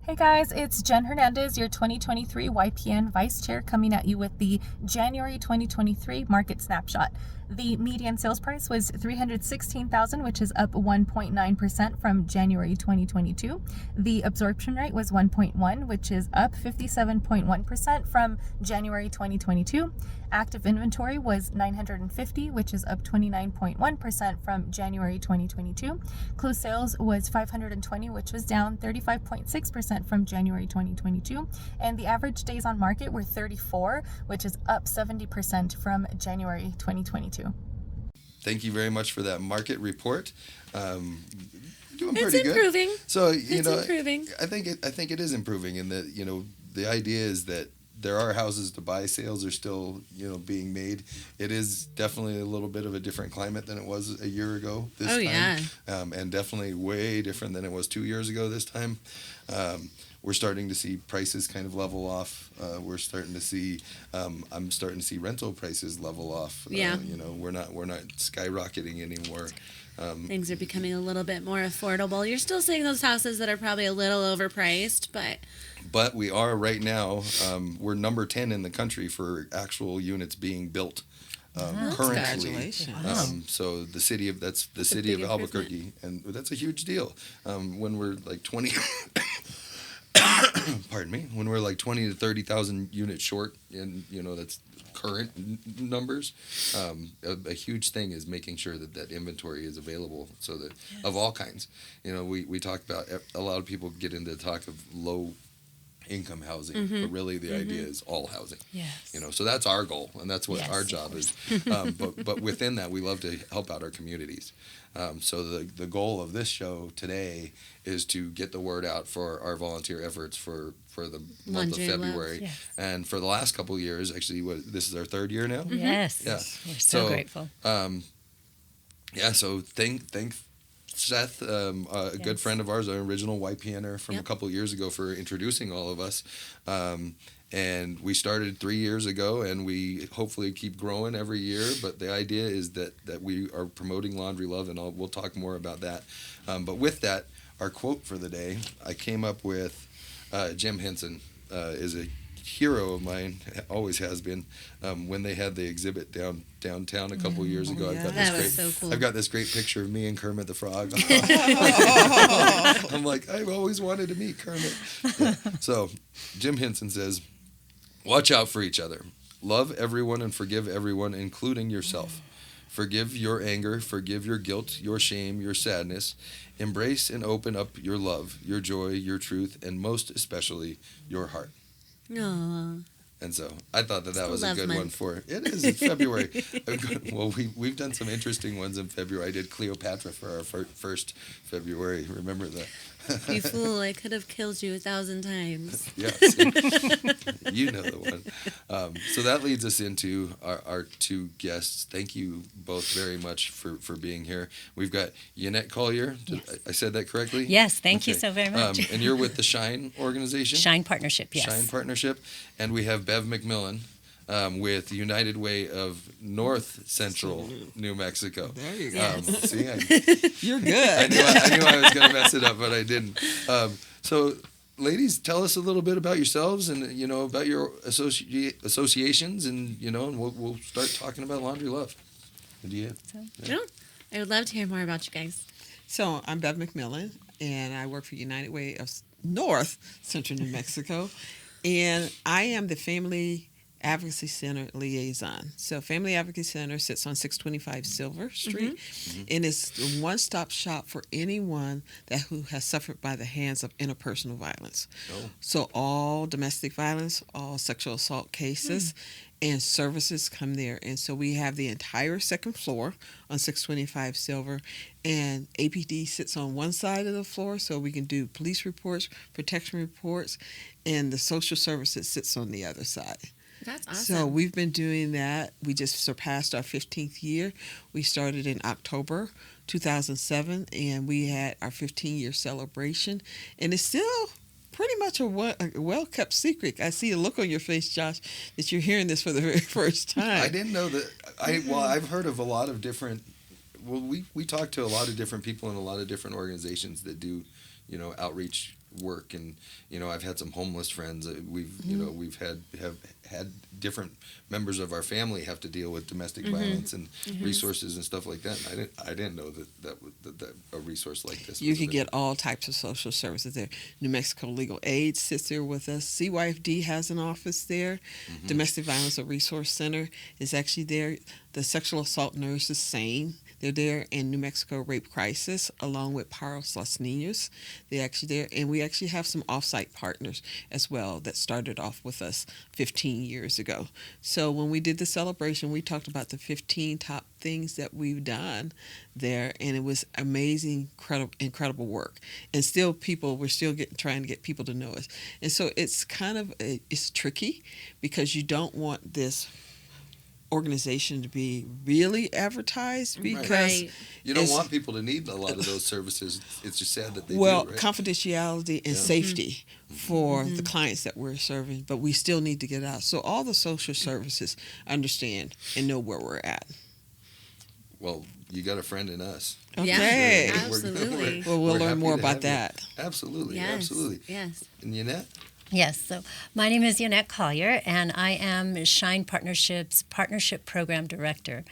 Hey guys, it's Jen Hernandez, your 2023 YPN Vice Chair, coming at you with the January 2023 market snapshot. The median sales price was $316,000, which is up 1.9% from January 2022. The absorption rate was 1.1, which is up 57.1% from January 2022. Active inventory was 950, which is up 29.1% from January 2022. Closed sales was 520, which was down 35.6% from January 2022. And the average days on market were 34, which is up 70% from January 2022. Thank you very much for that market report. Doing It's pretty good. improving. So It's improving. I think it is improving, in that the idea is that there are houses to buy. Sales are still being made. It is definitely a little bit of a different climate than it was a year ago this time. Yeah. And definitely way different than it was 2 years ago this time. We're starting to see prices kind of level off. We're starting to see, I'm starting to see rental prices level off. Yeah. We're not skyrocketing anymore. Things are becoming a little bit more affordable. You're still seeing those houses that are probably a little overpriced, But we are right now. We're number 10 in the country for actual units being built. Currently. Congratulations. So the city of Albuquerque, and that's a huge deal. When we're like 20. Pardon me. When we're like 20 to 30,000 units short, and that's current numbers. A huge thing is making sure that inventory is available, so that of all kinds. We talk about, a lot of people get into the talk of low income housing, but really the idea is all housing. Yes. So that's our goal, and that's what Yes, our of job is. But within that, we love to help out our communities. So the goal of this show today is to get the word out for our volunteer efforts for the month of Laundry Love. February. Yes. And for the last couple of years, actually, this is our third year now. Yes. Yeah. We're so grateful. So thank Seth, a good friend of ours, our original YPNer from a couple of years ago, for introducing all of us. And we started 3 years ago, and we hopefully keep growing every year. But the idea is that we are promoting Laundry Love, and we'll talk more about that. But with that, our quote for the day, I came up with Jim Henson is a hero of mine, always has been. When they had the exhibit downtown a couple years ago, I've got this great picture of me and Kermit the Frog. I'm like, I've always wanted to meet Kermit. Yeah. So Jim Henson says, "Watch out for each other. Love everyone and forgive everyone, including yourself. Forgive your anger, forgive your guilt, your shame, your sadness. Embrace and open up your love, your joy, your truth, and most especially your heart." Aww. And so I thought that was a Love good month. one for it. Is in February. Well, we've done some interesting ones in February. I did Cleopatra for our first February. Remember that? You fool, I could have killed you 1,000 times. Yes. You know the one. So that leads us into our two guests. Thank you both very much for being here. We've got Yannette Collier. Yes. I said that correctly? Yes, thank you so very much. And you're with the Shine organization? Shine Partnership, yes. Shine Partnership. And we have Bev McMillan with United Way of North Central New Mexico. There you go. See, You're good. I knew I was going to mess it up, but I didn't. So, ladies, tell us a little bit about yourselves and about your associations, and and we'll start talking about Laundry Love. I would love to hear more about you guys. So I'm Bev McMillan, and I work for United Way of North Central New Mexico, and I am the Family Advocacy Center liaison. So Family Advocacy Center sits on 625 Silver Street, and it's a one-stop shop for anyone who has suffered by the hands of interpersonal violence. Oh. So all domestic violence, all sexual assault cases, and services come there. And so we have the entire second floor on 625 Silver, and APD sits on one side of the floor, so we can do police reports, protection reports, and the social services sits on the other side. That's awesome. So we've been doing that. We just surpassed our 15th year. We started in October 2007, and we had our 15-year celebration. And it's still pretty much a well-kept secret. I see a look on your face, Josh, that you're hearing this for the very first time. I didn't know that. I've heard of a lot of different. Well, we talk to a lot of different people in a lot of different organizations that do outreach work, and I've had some homeless friends. We've had different members of our family have to deal with domestic violence and resources and stuff like that. And I didn't know that a resource like this. You could get all types of social services there. New Mexico Legal Aid sits there with us. CYFD has an office there. Domestic Violence and Resource Center is actually there. The sexual assault nurses, same. They're there. In New Mexico Rape Crisis, along with Paros Los Niños. They're actually there. And we actually have some off-site partners as well that started off with us 15 years ago. So when we did the celebration, we talked about the 15 top things that we've done there, and it was amazing, incredible work. And still, we're still trying to get people to know us. And so it's kind of it's tricky, because you don't want this organization to be really advertised, because Right. You don't want people to need a lot of those services. It's just sad that they do, right? Confidentiality and safety for the clients that we're serving, but we still need to get out. So all the social services understand and know where we're at. Well, you got a friend in us. Okay. Yeah, absolutely. Well, we'll We're learn happy more to about have you. that. Absolutely, Yes. absolutely. Yes. And Yannette? Yes, so my name is Yannette Collier, and I am Shine Partnership's Partnership Program Director.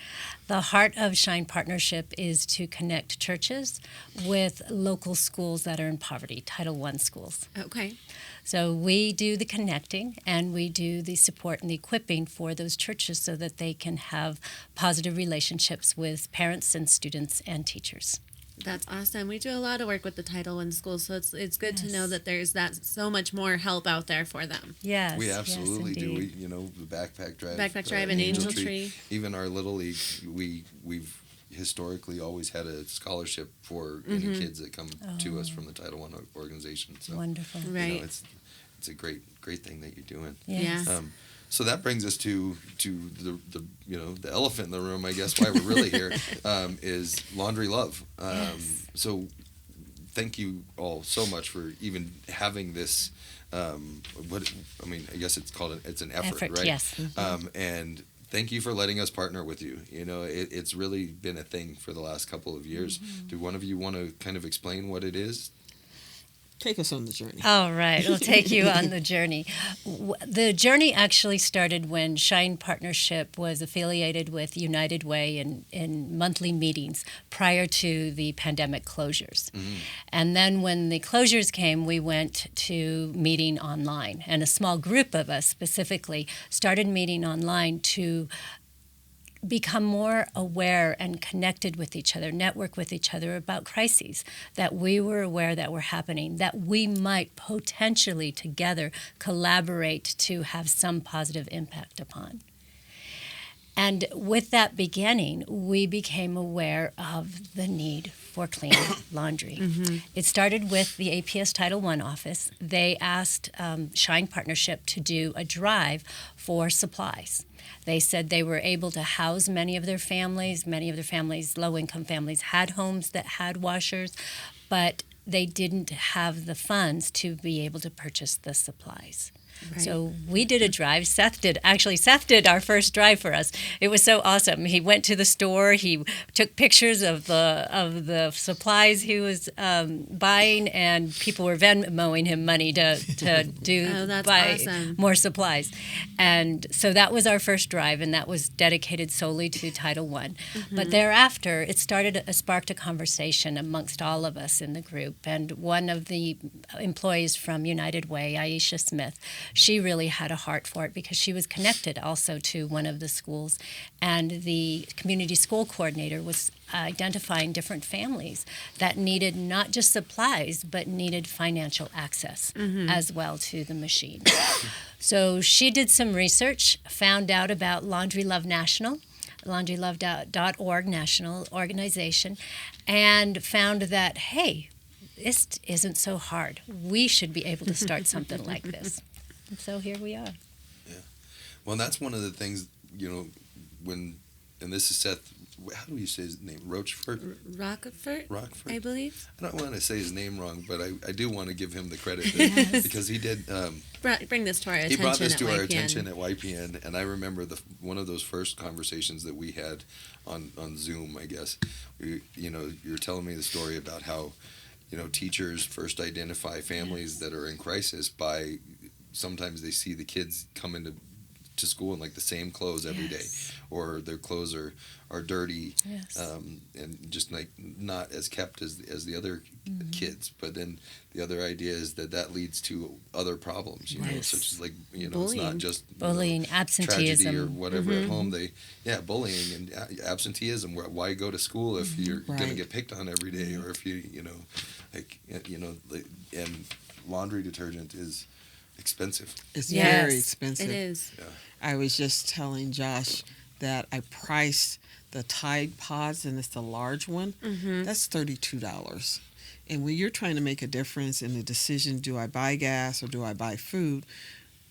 The heart of Shine Partnership is to connect churches with local schools that are in poverty, Title I schools. Okay. So we do the connecting, and we do the support and the equipping for those churches so that they can have positive relationships with parents and students and teachers. That's awesome. We do a lot of work with the Title I schools, so it's good to Yes. know that there's so much more help out there for them. Yes, We absolutely yes, do. indeed. The backpack drive. Backpack drive and Angel Tree. Even our Little League, we've historically always had a scholarship for any kids that come to us from the Title I organization. So, Wonderful. Right. it's a great thing that you're doing. Yes. Yeah. So that brings us to the elephant in the room, I guess, why we're really here, is Laundry Love. Yes. So thank you all so much for even having this. I guess it's called it's an effort, right? Yes. And thank you for letting us partner with you. It's really been a thing for the last couple of years. Do one of you want to kind of explain what it is? Take us on the journey. All right, we'll take you on the journey. The journey actually started when Shine Partnership was affiliated with United Way in monthly meetings prior to the pandemic closures. And then when the closures came, we went to meeting online. And a small group of us specifically started meeting online to become more aware and connected with each other, network with each other about crises that we were aware that were happening, that we might potentially together collaborate to have some positive impact upon. And with that beginning, we became aware of the need for clean laundry. It started with the APS Title I office. They asked Shine Partnership to do a drive for supplies. They said they were able to house many of their families. Many of their families, low-income families, had homes that had washers, but they didn't have the funds to be able to purchase the supplies. Right. So we did a drive. Seth did our first drive for us. It was so awesome. He went to the store. He took pictures of the supplies he was buying, and people were Venmoing him money to buy awesome. more supplies. And so that was our first drive, and that was dedicated solely to Title I. But thereafter, it sparked a conversation amongst all of us in the group. And one of the employees from United Way, Aisha Smith, she really had a heart for it because she was connected also to one of the schools, and the community school coordinator was identifying different families that needed not just supplies but needed financial access as well to the machine. So she did some research, found out about Laundry Love National, laundrylove.org national organization, and found that, hey, this isn't so hard. We should be able to start something like this. And so here we are. Yeah. Well, that's one of the things, and this is Seth, how do you say his name? Rochford? Rockford, Rockford? I believe. I don't want to say his name wrong, but I do want to give him the credit because he did. Bring this to our attention. He brought this at to our YPN. attention at YPN, and I remember one of those first conversations that we had on Zoom, I guess. You're telling me the story about how teachers first identify families that are in crisis by sometimes they see the kids come into to school in like the same clothes every day, or their clothes are dirty, and just like not as kept as the other kids. But then the other idea is that leads to other problems, such as like it's not just bullying, absenteeism, tragedy or whatever at home. Bullying and absenteeism. Why go to school if you're gonna get picked on every day, or if and laundry detergent is expensive. It's very expensive. It is. Yeah. I was just telling Josh that I priced the Tide Pods, and it's the large one. That's $32. And when you're trying to make a difference in the decision, do I buy gas or do I buy food,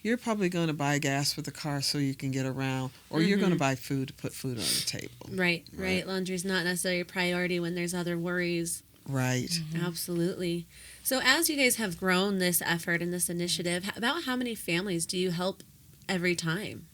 you're probably going to buy gas for the car so you can get around, or you're going to buy food to put food on the table. Right. Laundry's not necessarily a priority when there's other worries. Right. Absolutely. So as you guys have grown this effort and this initiative, about how many families do you help every time?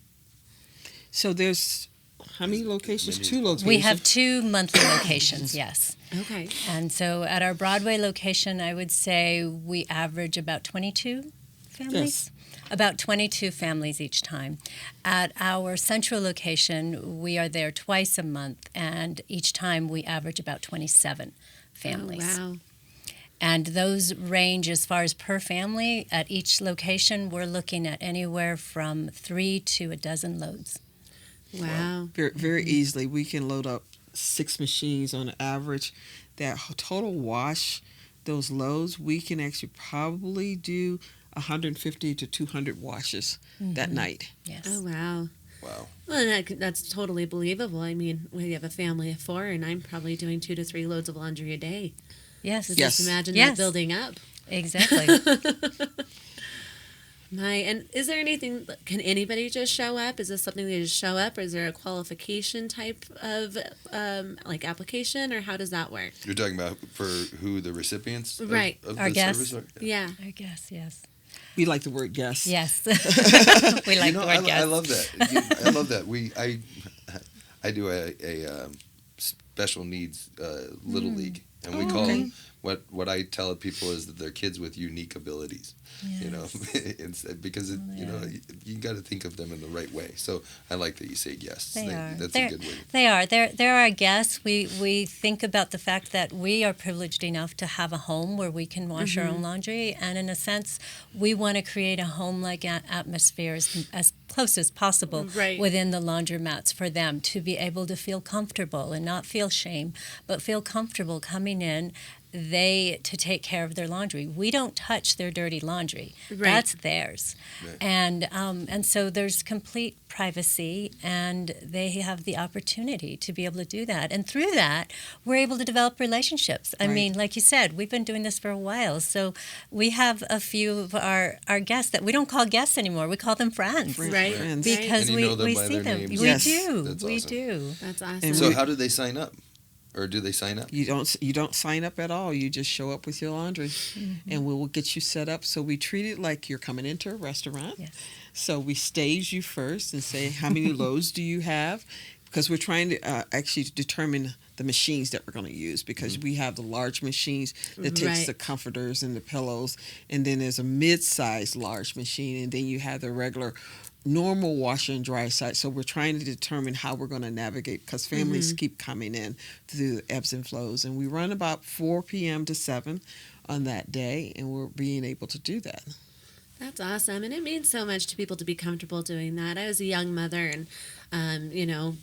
So there's how many locations? 2 locations. We have 2 monthly locations, yes. Okay. And so at our Broadway location, I would say we average about 22 families. About 22 families each time. At our central location, we are there twice a month, and each time we average about 27 families. Oh, wow. And those range as far as per family. At each location, we're looking at anywhere from 3 to a dozen loads. Wow. Very, very easily. We can load up 6 machines on average. That total wash, those loads, we can actually probably do 150 to 200 washes that night. Yes. Oh, wow. Wow. Well, that's totally believable. I mean, we have a family of 4, and I'm probably doing 2 to 3 loads of laundry a day. Yes. So Yes. just imagine Yes. that building up. Exactly. And is there anything, can anybody just show up? Is this something they just show up, or is there a qualification type of application, or how does that work? You're talking about for who the recipients Right. of Our the guests. service are? Yeah. I guess, yes. We like the word guest. Yes. We like the word I guess. love that. I love that. I do a special needs little league, and we call them, what I tell people is that they're kids with unique abilities. Because you got to think of them in the right way. So I like that you say guests. They are. That's a good way. They are. They're our guests. We think about the fact that we are privileged enough to have a home where we can wash our own laundry, and in a sense, we want to create a home-like atmosphere as close as possible within the laundromats for them to be able to feel comfortable and not feel shame, but feel comfortable coming in. To take care of their laundry. We don't touch their dirty laundry. Right. That's theirs. Right. And so there's complete privacy, and they have the opportunity to be able to do that. And through that, we're able to develop relationships. I mean, like you said, we've been doing this for a while. So we have a few of our guests that we don't call guests anymore. We call them friends. Right. Friends. Because And you know them we by see their them. names. We Yes. do. That's We awesome. do. That's awesome. And So how do they sign up? Or do they sign up? You don't sign up at all. You just show up with your laundry, and we will get you set up. So we treat it like you're coming into a restaurant. Yes. So we stage you first and say, how many loads do you have? Because we're trying to actually determine the machines that we're going to use, because we have the large machines that takes Right. the comforters and the pillows, and then there's a mid-sized large machine, and then you have the regular normal washer and dry side. So we're trying to determine how we're going to navigate, because families keep coming in through the ebbs and flows, and we run about 4 p.m. to 7 on that day, and we're being able to do that. That's awesome. And it means so much to people to be comfortable doing that. I was a young mother, and,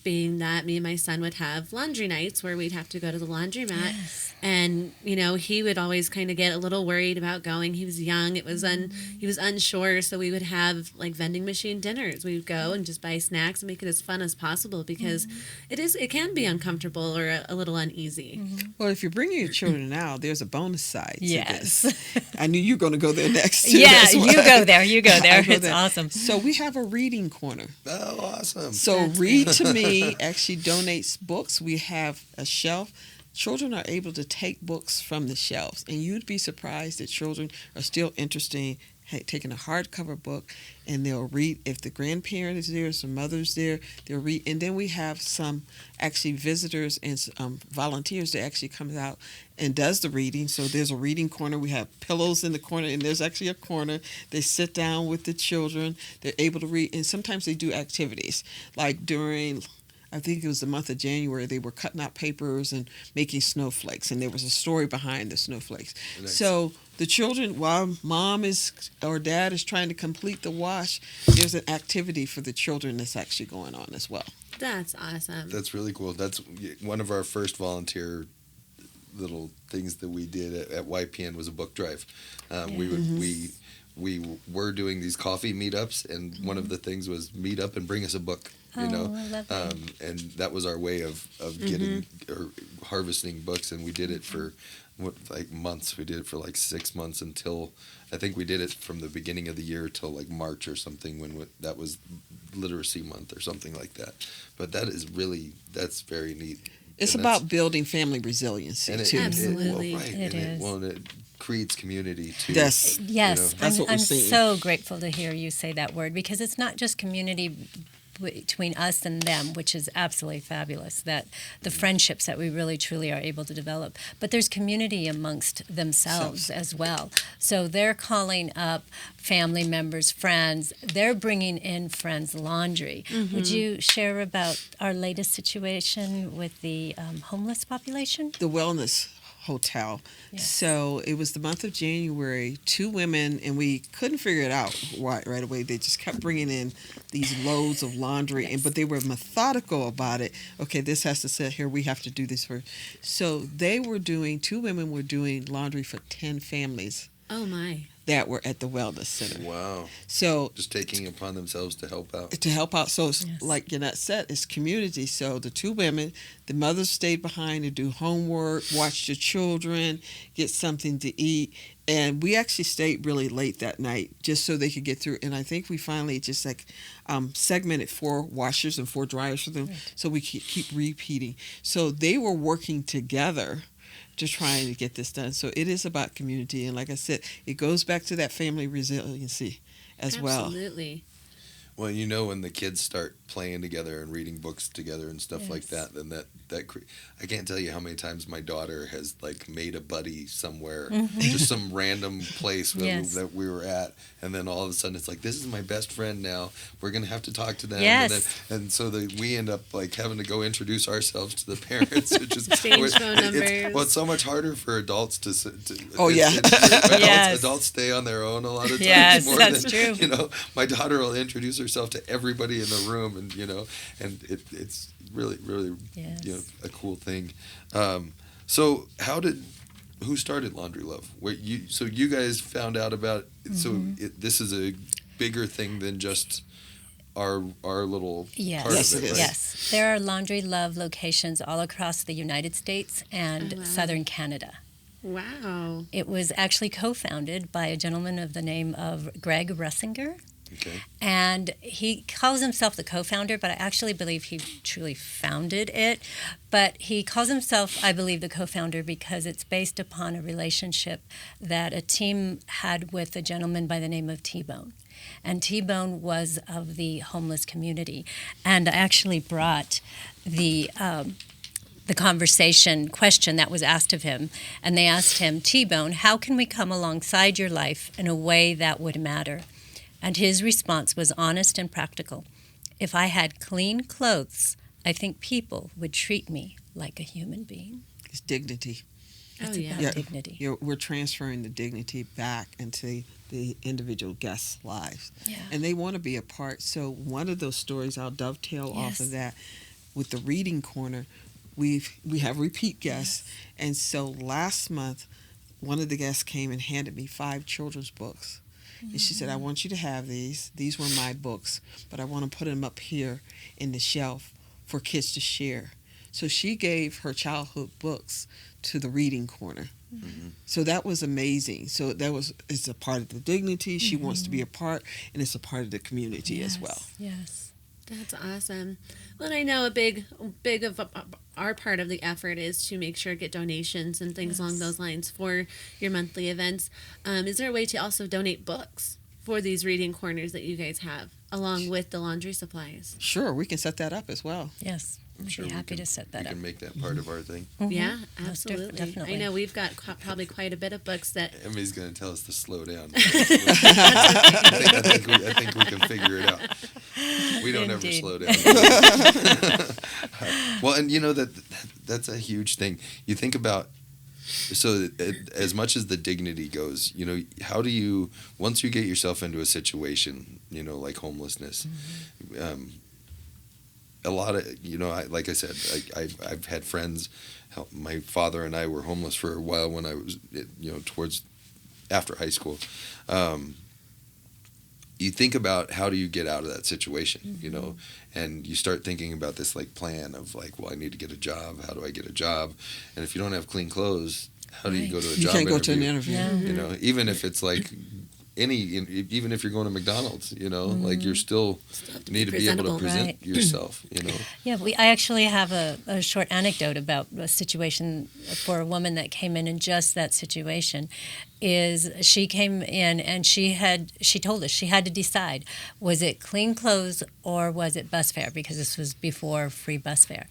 being that me and my son would have laundry nights where we'd have to go to the laundromat. Yes. And, he would always kind of get a little worried about going. He was young. He was unsure. So we would have like vending machine dinners. We would go and just buy snacks and make it as fun as possible, because it can be uncomfortable or a little uneasy. Well, if you're bringing your children out, there's a bonus side to Yes. this. I knew you were going to go there next. too. Yeah, That's why you go there. You go I there. go It's there. awesome. So we have a reading corner. Oh, awesome. So That's Read to Me actually donates books. We have a shelf. Children are able to take books from the shelves, and you'd be surprised that children are still interested taking a hardcover book, and they'll read. If the grandparent is there, some mother's there, they'll read. And then we have some actually visitors and volunteers that actually comes out and does the reading. So there's a reading corner. We have pillows in the corner, and there's actually a corner. They sit down with the children. They're able to read, and sometimes they do activities like during, I think it was the month of January, they were cutting out papers and making snowflakes, and there was a story behind the snowflakes. Nice. So the children, while mom is or dad is trying to complete the wash, there's an activity for the children that's actually going on as well. That's awesome. That's really cool. That's one of our first volunteer little things that we did at YPN was a book drive. We were doing these coffee meetups, and one of the things was meet up and bring us a book. You know, I love that. and that was our way of getting or harvesting books, and we did it for months. We did it for like 6 months until I think we did it from the beginning of the year till like March or something when that was Literacy Month or something like that. But that's very neat. It's And about building family resiliency and too. Absolutely. It is. And it creates community too. Yes. Yes, That's what we're I'm seeing. so grateful to hear you say that word, because it's not just community between us and them, which is absolutely fabulous, that the friendships that we really truly are able to develop, but there's community amongst themselves as well. So they're calling up family members, friends, they're bringing in friends' laundry. Would you share about our latest situation with the homeless population? The wellness hotel. Yes. So it was the month of January. 2 women, and we couldn't figure it out right away. They just kept bringing in these loads of laundry, but they were methodical about it. Okay, this has to sit here. We have to do this first. So 2 women were doing laundry for 10 families Oh my. that were at the wellness center. Wow. So Just taking it upon themselves to help out. to help out. So it's Yes. like Yannette said, it's community. So the 2 women, the mothers stayed behind to do homework, watch the children, get something to eat. And we actually stayed really late that night just so they could get through. And I think we finally just segmented 4 washers and 4 dryers for them. Right. So we keep repeating. So they were working together to trying to get this done. So it is about community. And like I said, it goes back to that family resiliency as well. Absolutely. Well, when the kids start playing together and reading books together and stuff like that, then I can't tell you how many times my daughter has like made a buddy somewhere, just some random place Yes. that we were at, and then all of a sudden it's like, this is my best friend now. We're gonna have to talk to them. Yes. And so we end up like having to go introduce ourselves to the parents, which is Exchange phone numbers. It's so much harder for adults to Oh, yeah. Yes. Adults stay on their own a lot of times. Yes, more that's than, true. My daughter will introduce herself to everybody in the room, and it's really Yes. a cool thing. So who started Laundry Love? So you guys found out about it, so this is a bigger thing than just our little Yes. part Yes, of it it, is. right? Yes, there are Laundry Love locations all across the United States and Oh, wow. southern Canada. Wow. It was actually co-founded by a gentleman of the name of Greg Russinger, Okay. and he calls himself the co-founder, but I actually believe he truly founded it. But he calls himself, I believe, the co-founder because it's based upon a relationship that a team had with a gentleman by the name of T-Bone. And T-Bone was of the homeless community. And I actually brought the conversation question that was asked of him. And they asked him, T-Bone, how can we come alongside your life in a way that would matter? And his response was honest and practical. If I had clean clothes, I think people would treat me like a human being. It's dignity. It's Oh, yeah. about Yeah. dignity. We're transferring the dignity back into the individual guests' lives. Yeah. And they want to be a part. So one of those stories, I'll dovetail off Yes. of that with the reading corner. We have repeat guests. And so last month, one of the guests came and handed me 5 children's books. And she said, I want you to have these. These were my books, but I want to put them up here in the shelf for kids to share. So she gave her childhood books to the reading corner. So that was amazing. So it's a part of the dignity. She wants to be a part, and it's a part of the community as well. Yes. That's awesome. Well, and I know a big of our part of the effort is to make sure get donations and things along those lines for your monthly events. Is there a way to also donate books for these reading corners that you guys have, along with the laundry supplies? Sure, we can set that up as well. Yes, I'm I'd sure be we happy can, to set we that up. can make that part of our thing. Yeah, Most absolutely. definitely. I know we've got probably quite a bit of books that. Emmy's going to tell us to slow down. I think we can figure it out. We don't ever Indeed. slow down. Well, and that's a huge thing. You think about, so as much as the dignity goes, how do you, once you get yourself into a situation, like homelessness, a lot of, like I said, I've had friends. My father and I were homeless for a while when I was, towards after high school. You think about how do you get out of that situation, and you start thinking about this like plan of like, well, I need to get a job. How do I get a job? And if you don't have clean clothes, how do you go to a You job can't go interview? to an interview. Yeah. Even if it's like even if you're going to McDonald's, like you're still have to need be to be able to presentable. present Right. yourself, Yeah, I actually have a short anecdote about a situation for a woman that came in just that situation. Is she came in and she told us she had to decide, was it clean clothes or was it bus fare, because this was before free bus fare.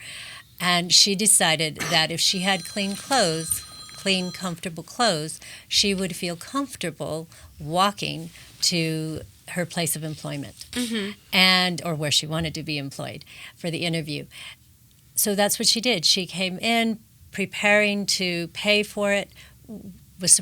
And she decided that if she had clean, comfortable clothes, she would feel comfortable walking to her place of employment, and or where she wanted to be employed for the interview. So that's what she did. She came in preparing to pay for it, was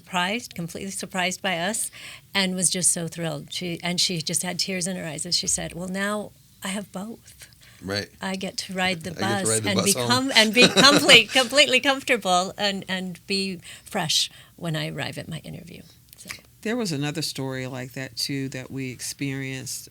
completely surprised by us, and was just so thrilled. She just had tears in her eyes as she said, "Well, now I have both. right? I get to ride the I get to bus ride the and bus home." be completely comfortable and be fresh when I arrive at my interview." So. There was another story like that too that we experienced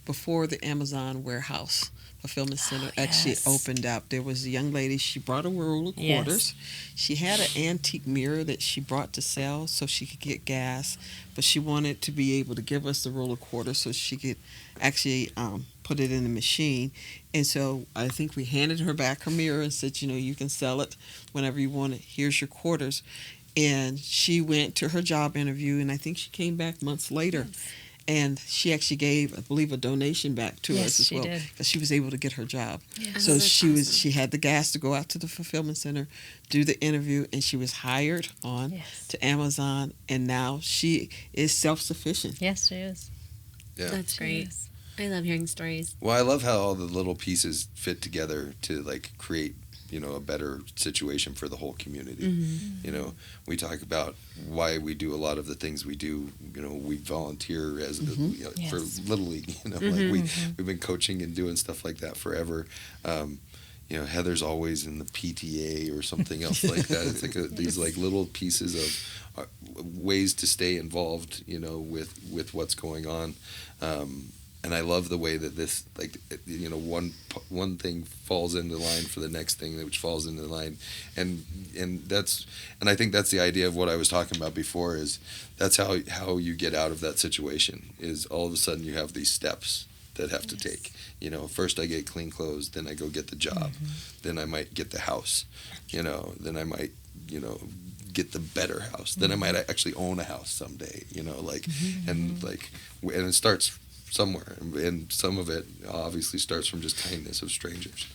before the Amazon warehouse fulfillment center actually yes. opened up. There was a young lady. She brought a roll of quarters. She had an antique mirror that she brought to sell so she could get gas, but she wanted to be able to give us the roll of quarters so she could actually put it in the machine. And so I think we handed her back her mirror and said, you can sell it whenever you want it. Here's your quarters. And she went to her job interview, and I think she came back months later. Yes. And she actually gave, I believe, a donation back to Yes, us as she well, did. because she was able to get her job. Oh, So that's she had the gas to go out to the fulfillment center, do the interview, and she was hired on Yes. to Amazon, and now she is self-sufficient. Yes, she is. Yeah. That's She great. is. I love hearing stories. Well, I love how all the little pieces fit together to like create, a better situation for the whole community. We talk about why we do a lot of the things we do. We volunteer as Yes. for Little League. Like we've been coaching and doing stuff like that forever. Heather's always in the PTA or something else like that. It's like these like little pieces of ways to stay involved. With what's going on. And I love the way that this, like, one thing falls into line for the next thing, which falls into line, and I think that's the idea of what I was talking about before. Is that's how you get out of that situation. Is all of a sudden you have these steps that have to take. First I get clean clothes, then I go get the job, then I might get the house, then I might get the better house, then I might actually own a house someday. And it starts somewhere, and some of it obviously starts from just kindness of strangers.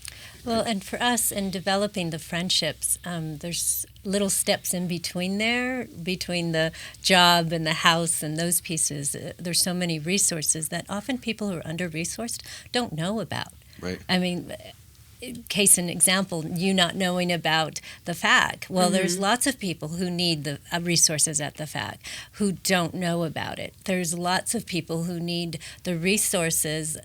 Well, and for us in developing the friendships, there's little steps in between there, between the job and the house and those pieces. There's so many resources that often people who are under-resourced don't know about. Right. I mean, case in example, you not knowing about the FAC. Well, there's lots of people who need the resources at the FAC who don't know about it. There's lots of people who need the resources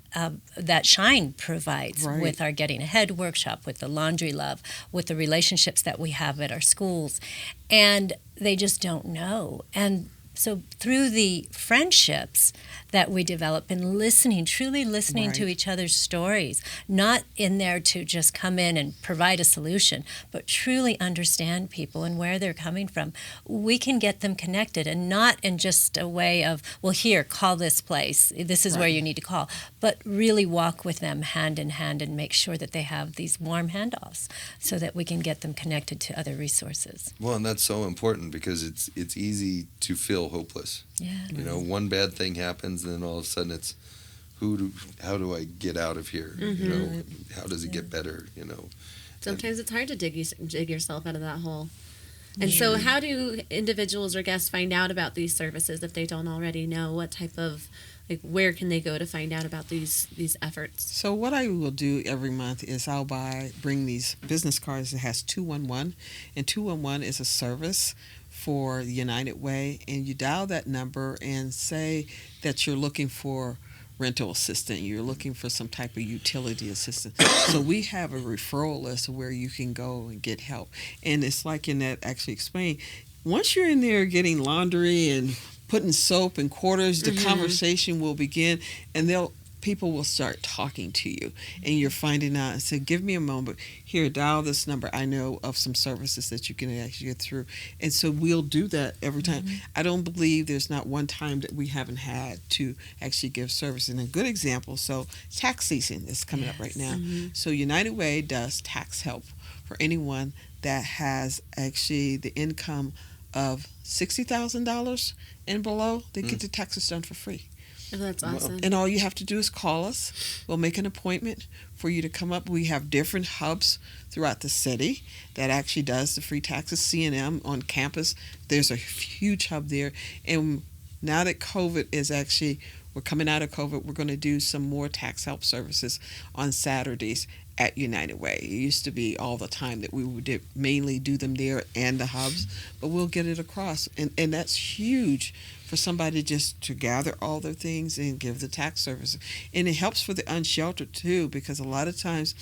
that Shine provides Right. with our Getting Ahead workshop, with the Laundry Love, with the relationships that we have at our schools. And they just don't know. And So through the friendships that we develop and listening, truly listening to Right. each other's stories, not in there to just come in and provide a solution, but truly understand people and where they're coming from, we can get them connected, and not in just a way of, well, here, call this place. This is where you need to call, but really walk with them hand in hand and make sure that they have these warm handoffs so that we can get them connected to other resources. Well, and that's so important because it's easy to feel hopeless. Yeah. You know, one bad thing happens, and then all of a sudden it's how do I get out of here? You know, how does it get better? You know, Sometimes it's hard to dig yourself out of that hole. And so, how do individuals or guests find out about these services if they don't already know? What type of, where can they go to find out about these efforts? So what I will do every month is I'll bring these business cards that has 211, and 211 is a service for United Way, and you dial that number and say that you're looking for rental assistant, you're looking for some type of utility assistant. So we have a referral list of where you can go and get help. And it's like Annette actually explained, once you're in there getting laundry and putting soap in quarters, the conversation will begin, and people will start talking to you, and you're finding out and say, give me a moment here, dial this number. I know of some services that you can actually get through. And so we'll do that every time. I don't believe there's not one time that we haven't had to actually give service. And a good example, so tax season is coming up right now. So United Way does tax help for anyone that has actually the income of $60,000 and below. They get the taxes done for free. Oh, that's awesome. And all you have to do is call us. We'll make an appointment for you to come up. We have different hubs throughout the city that actually does the free taxes. C&M on campus, there's a huge hub there. And now that COVID is actually, we're coming out of COVID, we're going to do some more tax help services on Saturdays at United Way. It used to be all the time that we would mainly do them there and the hubs, but we'll get it across. And that's huge for somebody just to gather all their things and give the tax service. And it helps for the unsheltered too, because a lot of times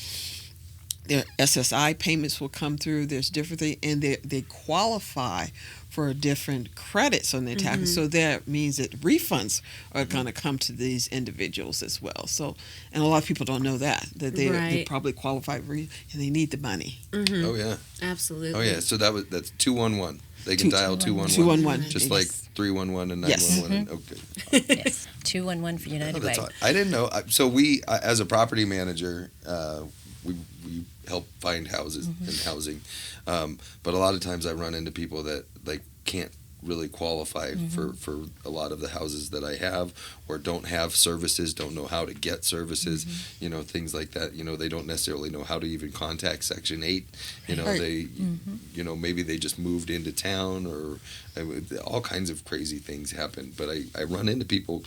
their SSI payments will come through, there's different things, and they qualify for different credits on their taxes. So that means that refunds are going to come to these individuals as well. So, and a lot of people don't know that they Right. probably qualify and they need the money. oh yeah, Absolutely. oh yeah. So that's 211. They can dial 211. 211. Just like 311 and Yes. 911. Okay. Yes. 211 for United Oh, Way. that's odd. I didn't know. So we, as a property manager, we help find houses and housing, but a lot of times I run into people that can't really qualify for a lot of the houses that I have, or don't have services, don't know how to get services, you know, things like that. You know, they don't necessarily know how to even contact Section 8. You know, Right. they, you know, maybe they just moved into town, or all kinds of crazy things happen. But I run into people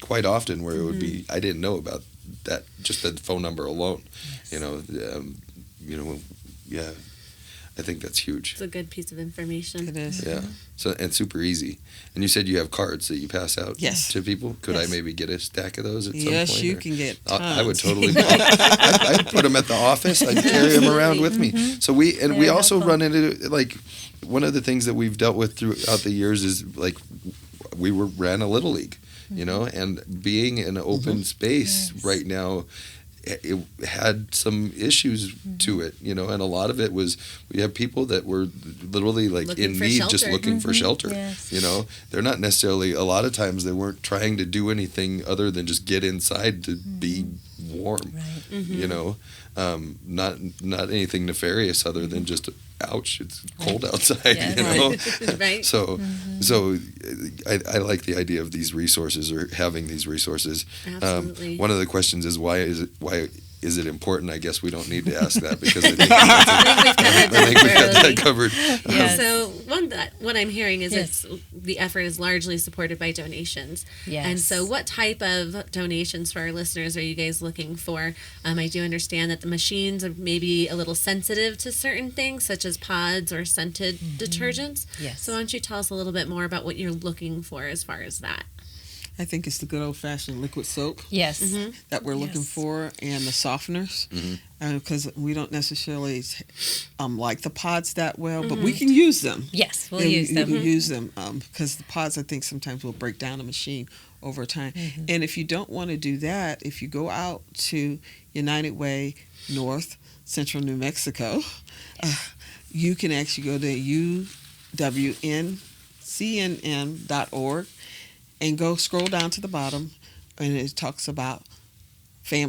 quite often where it would be, I didn't know about that, just the phone number alone. Yes. You know, yeah. I think that's huge. It's a good piece of information. It is. Yeah. So, and super easy. And you said you have cards that you pass out Yes. to people. Could Yes. I maybe get a stack of those at some Yes, point? you or- can get I would tons. totally. I'd put them at the office. I'd carry them around with me. So we They're also helpful. run into one of the things that we've dealt with throughout the years is we ran a little league, you know, and being in an open space Yes. right now. It had some issues to it, you know, and a lot of it was we have people that were literally Looking in for need, just shelter. looking for shelter. Yes. You know, they're not necessarily, a lot of times they weren't trying to do anything other than just get inside to be warm, Right. you know, not anything nefarious other than just, ouch, it's cold outside, Yes. you know. Right. So I like the idea of these resources, or having these resources. Absolutely. One of the questions is why is it important? I guess we don't need to ask that, because I think, I think we've covered I that think we got that thoroughly. covered. Yes. So what I'm hearing is Yes. the effort is largely supported by donations. Yes. And so what type of donations for our listeners are you guys looking for? I do understand that the machines are maybe a little sensitive to certain things, such as pods or scented detergents. Yes. So why don't you tell us a little bit more about what you're looking for as far as that? I think it's the good old fashioned liquid soap Yes. that we're looking Yes. for, and the softeners, because we don't necessarily like the pods that well, but we can use them. Yes, we'll And use you them. can use them because the pods, I think, sometimes will break down a machine over time. And if you don't want to do that, if you go out to United Way North, Central New Mexico, you can actually go to uwncnm.org and go scroll down to the bottom, and it talks about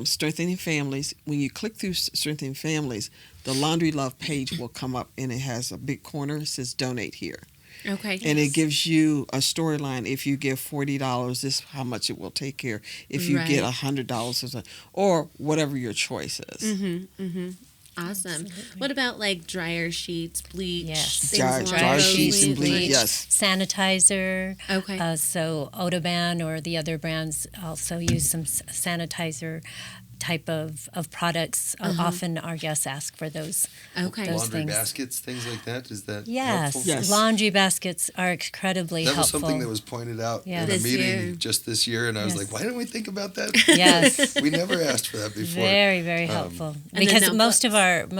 strengthening families. When you click through strengthening families, the Laundry Love page will come up, and it has a big corner. It says donate here. Okay. And it gives you a storyline. If you give $40, this is how much it will take care. If you get Right. $100 or whatever your choice is. Awesome. What about like dryer sheets, bleach, Yes. things Dryer along Dryer those sheets and bleach, lines? yes. Sanitizer. Okay. So Odoban or the other brands also use some sanitizer type of products. Often our guests ask for those. Okay. Those Laundry things. baskets, things like that. Is that Yes. helpful? Yes. Laundry baskets are incredibly That was helpful. something that was pointed out Yes. in a This meeting year. just this year, and I was Yes. like, why didn't we think about that? Yes. We never asked for that before. Very, very helpful. And then Because most of notebooks.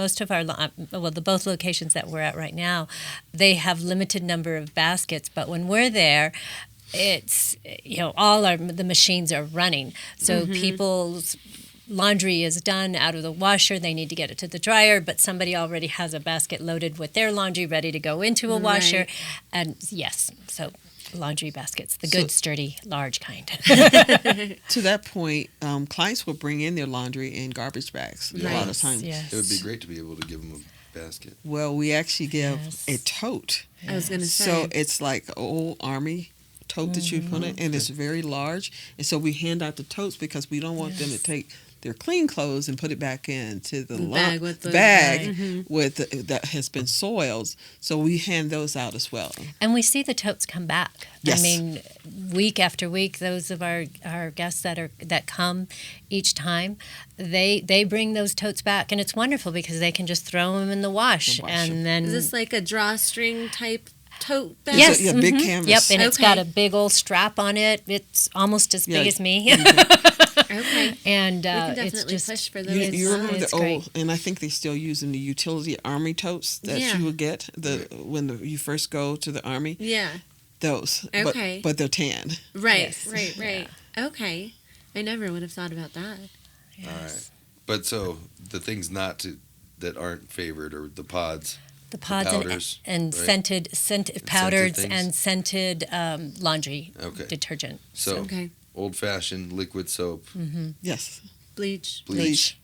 the both locations that we're at right now, they have limited number of baskets. But when we're there, it's the machines are running, so people's laundry is done out of the washer. They need to get it to the dryer, but somebody already has a basket loaded with their laundry ready to go into a washer. Right. And yes, so laundry baskets, the So- good, sturdy, large kind. To that point, clients will bring in their laundry in garbage bags a lot of times. Yes. It would be great to be able to give them a basket. Well, we actually give Yes. a tote. I was gonna say. So it's like an old Army tote that you put in, and it's very large. And so we hand out the totes because we don't want them to take their clean clothes and put it back into the Bag with the- bag with that has been soiled. So we hand those out as well. And we see the totes come back. Yes. I mean, week after week, those of our guests that come each time, they bring those totes back, and it's wonderful because they can just throw them in the wash, The wash and then Is this like a drawstring type tote bag? yes, Yeah, big mhm. canvas. Yep, and it's got Okay. a big old strap on it. It's almost as big Yeah. as me, Okay. and We can it's definitely just push for You, those. you remember it's the old, great. and I think they still using the utility Army totes that Yeah. you would get when you first go to the Army. Yeah. Those, Okay. but they're tan. Right. Yes. Right. Okay. I never would have thought about that. All right. But so the things that aren't favored are the pods. the pods powders, and right? scented powdered things? and scented laundry Okay. detergent. So Okay. old fashioned liquid soap, Yes. Bleach, bleach,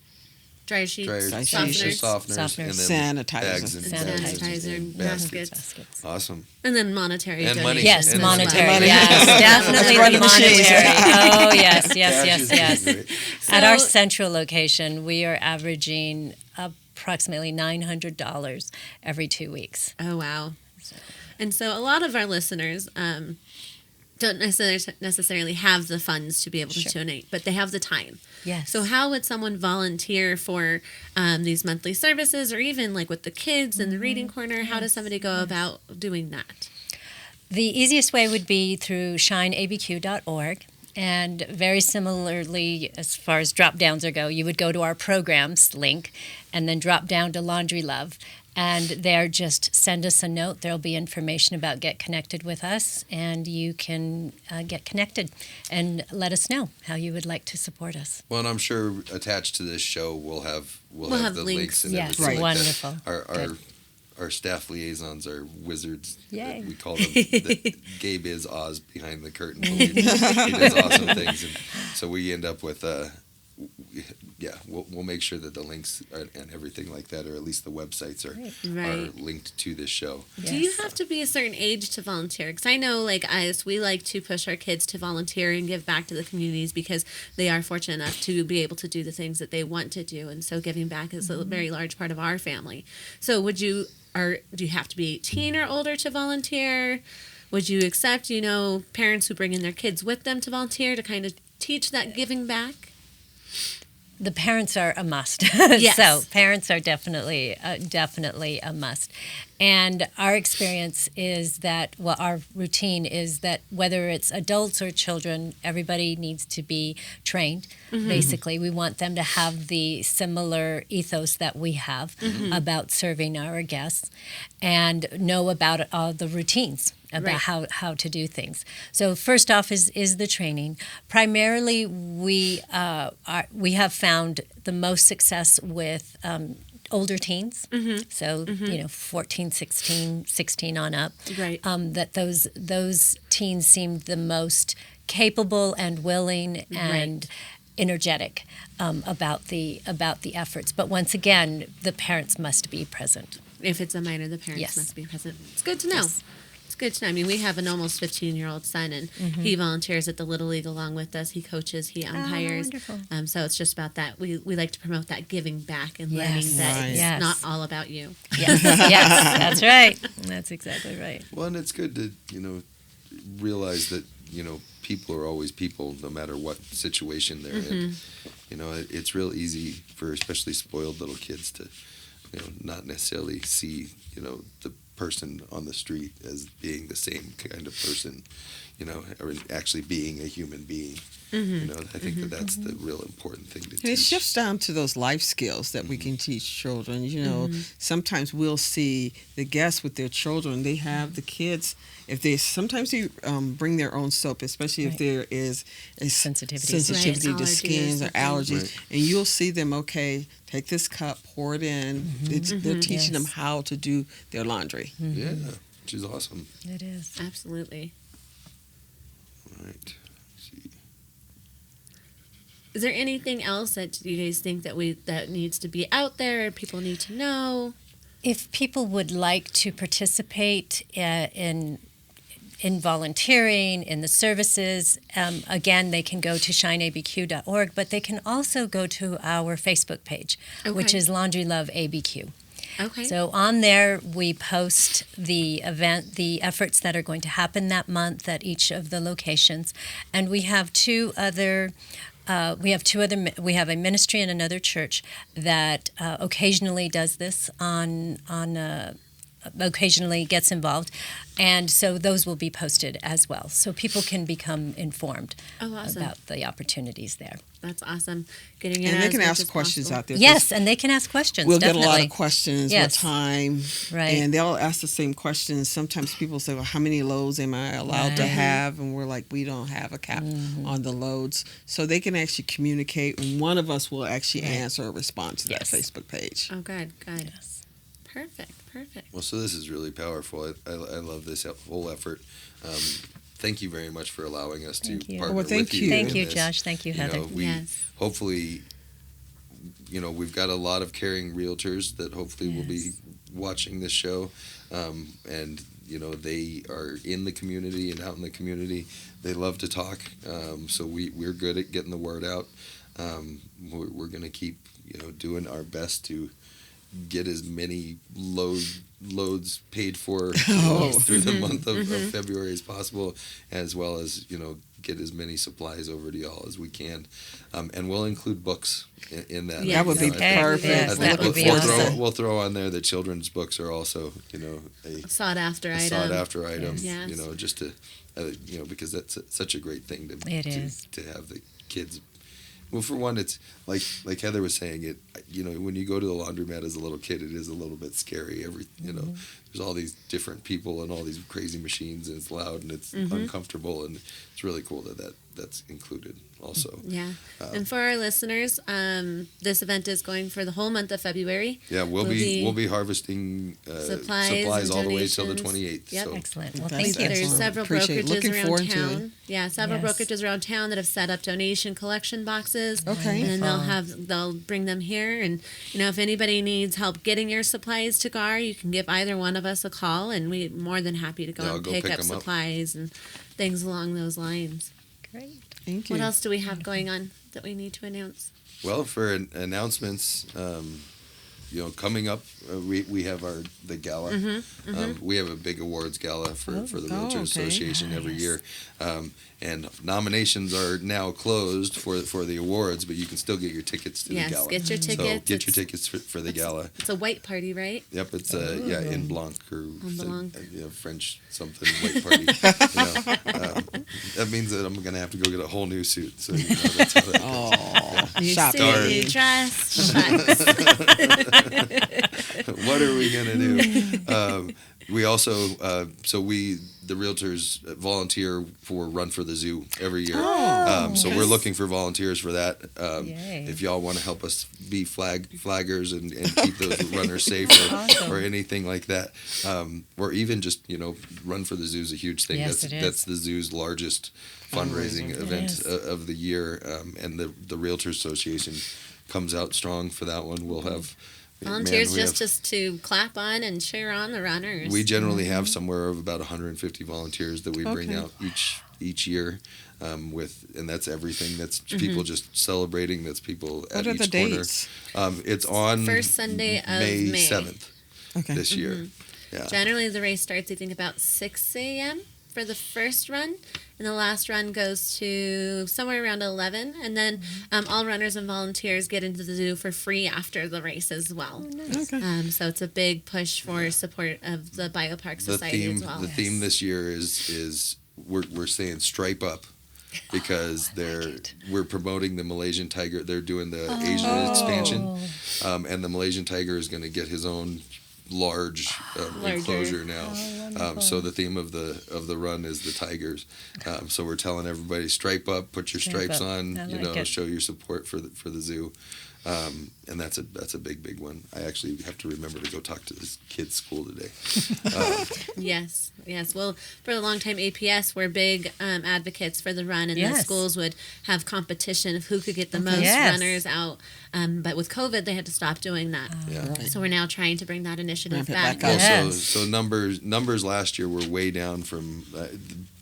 dryer sheets, dryer Dry sheets, sheets. softeners, and then Sanitizer. bags and Sanitizer, baskets and baskets. Baskets. Awesome. and then monetary And money. donations. Yes, And monetary. money. Yes, definitely Run the monetary. machines. Oh, yes, Cash yes, is yes. great. At our So- central location, we are averaging approximately $900 every 2 weeks. Oh wow! And so a lot of our listeners don't necessarily have the funds to be able to Sure. donate, but they have the time. Yes. So how would someone volunteer for these monthly services, or even like with the kids in the reading corner? How does somebody go about doing that? The easiest way would be through shineabq.org. And very similarly, as far as drop downs go, you would go to our programs link and then drop down to Laundry Love. And there, just send us a note. There'll be information about Get Connected with us, and you can get connected and let us know how you would like to support us. Well, and I'm sure attached to this show we'll have have the links. links and Yes, everything like wonderful. that. Good. Our staff liaisons are wizards. Yay. We call them the Gabe is Oz behind the curtain. He does awesome things, and so we end up with we'll make sure that the links and everything like that, or at least the websites are Right. linked to this show. Do you have to be a certain age to volunteer? Because I know, like us, we like to push our kids to volunteer and give back to the communities because they are fortunate enough to be able to do the things that they want to do, and so giving back is a very large part of our family. So, do you have to be 18 or older to volunteer? Would you accept, parents who bring in their kids with them to volunteer to kind of teach that giving back? The parents are a must. Yes. So parents are definitely a must. And our experience is that, well, our routine is that whether it's adults or children, everybody needs to be trained. Basically, we want them to have the similar ethos that we have about serving our guests and know about all the routines about how to do things. So first off is the training. Primarily, we have found the most success with older teens, so 14, 16 on up. Right. That those teens seem the most capable and willing and energetic about the efforts. But once again, the parents must be present. If it's a minor, the parents Yes. must be present. It's good to know. Yes. It's good to know. I mean, we have an almost 15-year-old son, and he volunteers at the Little League along with us. He coaches, he umpires. wonderful. So it's just about that. We like to promote that giving back and learning Yes. that Right. it's Yes. not all about you. Yes, yes, that's right. That's exactly right. Well, and it's good to, realize that, people are always people no matter what situation they're in. It's real easy for especially spoiled little kids to, not necessarily see, the person on the street as being the same kind of person, or actually being a human being. I think that's the real important thing to And it teach. shifts down to those life skills that we can teach children. Sometimes we'll see the guests with their children. They have the kids. If they sometimes they bring their own soap, especially if Right. there is a Sensitivities. sensitivity Right, to allergies skin or or allergies, Right. and you'll see them. Okay, take this cup, pour it in. They're teaching them Yes. how to do their laundry. Yeah, which is awesome. It is. Absolutely. All right. Let's see. Is there anything else that you guys think that needs to be out there and people need to know? If people would like to participate in volunteering, in the services, again, they can go to shineabq.org, but they can also go to our Facebook page, which Okay. is Laundry Love ABQ. Okay. So on there, we post the event, the efforts that are going to happen that month at each of the locations, and we have two other. We have a ministry in another church that occasionally does this occasionally gets involved, and so those will be posted as well, so people can become informed Oh, awesome. about the opportunities there. That's awesome. Getting it And out they as can much ask as questions possible. out there. 'cause Yes, and they can ask questions. We'll definitely. get a lot of questions. Yes. What time? Right. And they'll ask the same questions. Sometimes people say, "Well, how many loads am I allowed to Right. have?" And we're like, "We don't have a cap on the loads." So they can actually communicate, and one of us will actually answer or respond to that Yes. Facebook page. Oh, good. Yes. Perfect. Well, so this is really powerful. I love this whole effort. Thank you very much for allowing us to Thank you. partner Well, thank with you. you. Thank in you, this. Josh. Thank you, Heather. We Yes. hopefully, we've got a lot of caring realtors that hopefully will be Yes. watching this show, and they are in the community and out in the community. They love to talk, so we're good at getting the word out. We're going to keep doing our best to get as many loads paid for through the month of February as possible, as well as get as many supplies over to y'all as we can, and we'll include books in that. Yes. That would be I think- perfect. Yes, I that think would be we'll awesome. we'll throw on there that children's books are also a Sought after item. sought after item. Yes. Just to because that's such a great thing to It is. to have the kids. Well, for one, it's like Heather was saying. It when you go to the laundromat as a little kid, it is a little bit scary. There's all these different people and all these crazy machines, and it's loud and it's uncomfortable, and it's really cool that's included also. Yeah. And for our listeners, this event is going for the whole month of February. Yeah, we'll be harvesting supplies and all the way till the donations. 28th. Yep. So. Excellent. Well, That's thank you. There's excellent. several Appreciate it. brokerages Looking around forward to town. it. Yeah, several Yes. brokerages around town that have set up donation collection boxes. Okay. And then they'll bring them here. And if anybody needs help getting your supplies to GAR, you can give either one of us a call, and we're more than happy to go Yeah, I'll and go pick pick up 'em up. supplies and things along those lines. Great. Thank you. What else do we have going on that we need to announce? Well, for announcements, coming up, we have the gala. We have a big awards gala for the Realtors okay. Association every year, and nominations are now closed for the awards, but you can still get your tickets to Yes, the gala. get your So tickets. get your It's- tickets for the gala. It's a white party, right? Yep, it's in Blanc or Blanc. French something white party. That means that I'm gonna have to go get a whole new suit. So that's how that goes. Oh, New shopping. suit, Darn. new dress. Shucks. What are we gonna do? We also the realtors volunteer for Run for the Zoo every year. So we're looking for volunteers for that. Yay. If y'all want to help us be flaggers and keep those runners safe or anything like that, or even just Run for the Zoo is a huge thing. Yes, it is. That's the zoo's largest fundraising Fundraiser. event is. of the year, and the Realtors Association comes out strong for that one. We'll have Volunteers we just to clap on and cheer on the runners. we generally have somewhere of about 150 volunteers that we bring Okay. out each year, and that's everything. That's people just celebrating. That's people What at are each the corner. dates? It's on First Sunday of May May. 7th Okay. this year. Yeah. Generally, the race starts, I think, about 6 a.m. for the first run, and the last run goes to somewhere around 11. And then all runners and volunteers get into the zoo for free after the race as well. Okay. So it's a big push for support of the Biopark Society as well. The theme this year is we're saying stripe up. Because we're promoting the Malaysian tiger. They're doing the Asian expansion, and the Malaysian tiger is going to get his own large Larger. enclosure now. So the theme of the run is the tigers. So we're telling everybody stripe up, put your Stripe stripes up. on, I like it. show your support for the zoo. And that's a big one. I actually have to remember to go talk to this kid's school today. Yes. Well, for a long time, APS were big advocates for the run, and the Yes. schools would have competition of who could get the most Yes. runners out. But with COVID, they had to stop doing that. Yeah. Right. So we're now trying to bring that initiative Ramp it back. back up. Well, Yes. so numbers last year were way down from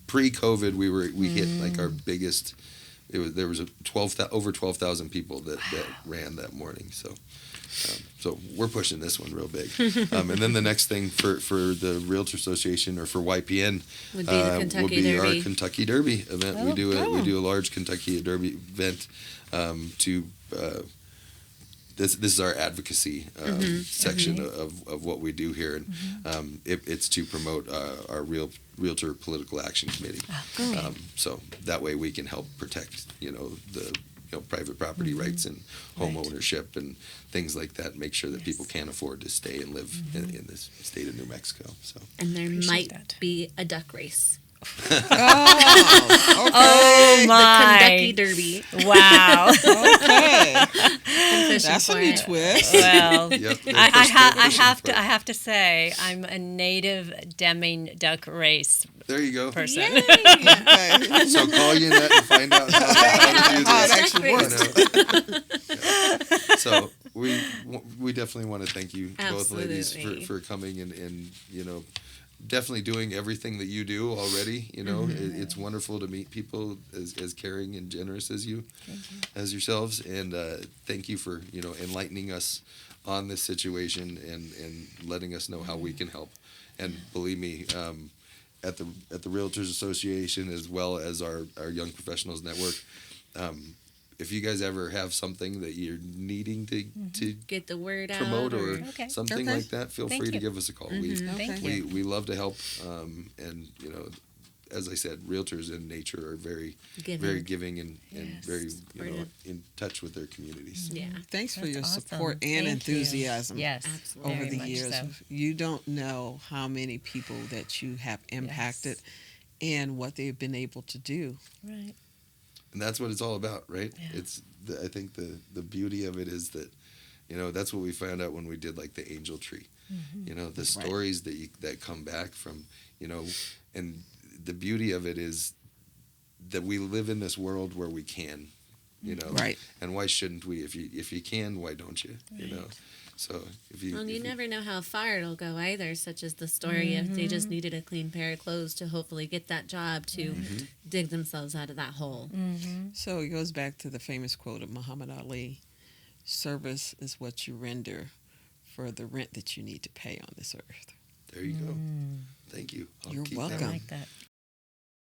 pre-COVID. We hit like our biggest. There was over 12,000 people that ran that morning. So we're pushing this one real big. And then the next thing for the Realtor Association or for YPN Would be the Kentucky will be Derby. our Kentucky Derby event. We do a large Kentucky Derby event to. This is our advocacy section of what we do here, and it's to promote our Realtor Political Action Committee. So that way we can help protect the private property rights and home ownership and things like that. Make sure that people can afford to stay and live in this state of New Mexico. So And there Appreciate might that. be a duck race. Oh my! Kentucky Derby. Wow. Okay. I'm fishing That's for a new it. twist. Well, yep, I have to say I'm a native Deming duck race There you go. person. Yay! Okay. So call Yannette and find out how to do How it this. actually works. Yeah. So we definitely want to thank you both ladies Absolutely. for coming and definitely doing everything that you do already. It's wonderful to meet people as caring and generous as you as yourselves, and thank you for enlightening us on this situation and letting us know how we can help. And believe me, at the Realtors Association as well as our Young Professionals Network, if you guys ever have something that you're needing to Get the word out. promote or Okay. something Okay. like that, feel Thank free to you. give us a call. Thank We you. we love to help, and as I said, realtors in nature are very Giving. giving and Yes. very Supportive. in touch with their communities. Yeah. Thanks for That's your awesome. support and Thank you. enthusiasm. Yes, Absolutely. Over very the much years, so. you don't know how many people that you have impacted and what they've been able to do. Right. And that's what it's all about, right? Yeah. I think the beauty of it is that that's what we found out when we did like the angel tree. The stories that come back from and the beauty of it is that we live in this world where we can, Right. And why shouldn't we? If you can, why don't you? So if you Well, if you you- never know how far it'll go either, such as the story if they just needed a clean pair of clothes to hopefully get that job to dig themselves out of that hole. So it goes back to the famous quote of Muhammad Ali: "Service is what you render for the rent that you need to pay on this earth. There you go. Thank you. I'll You're keep I that. welcome. like that.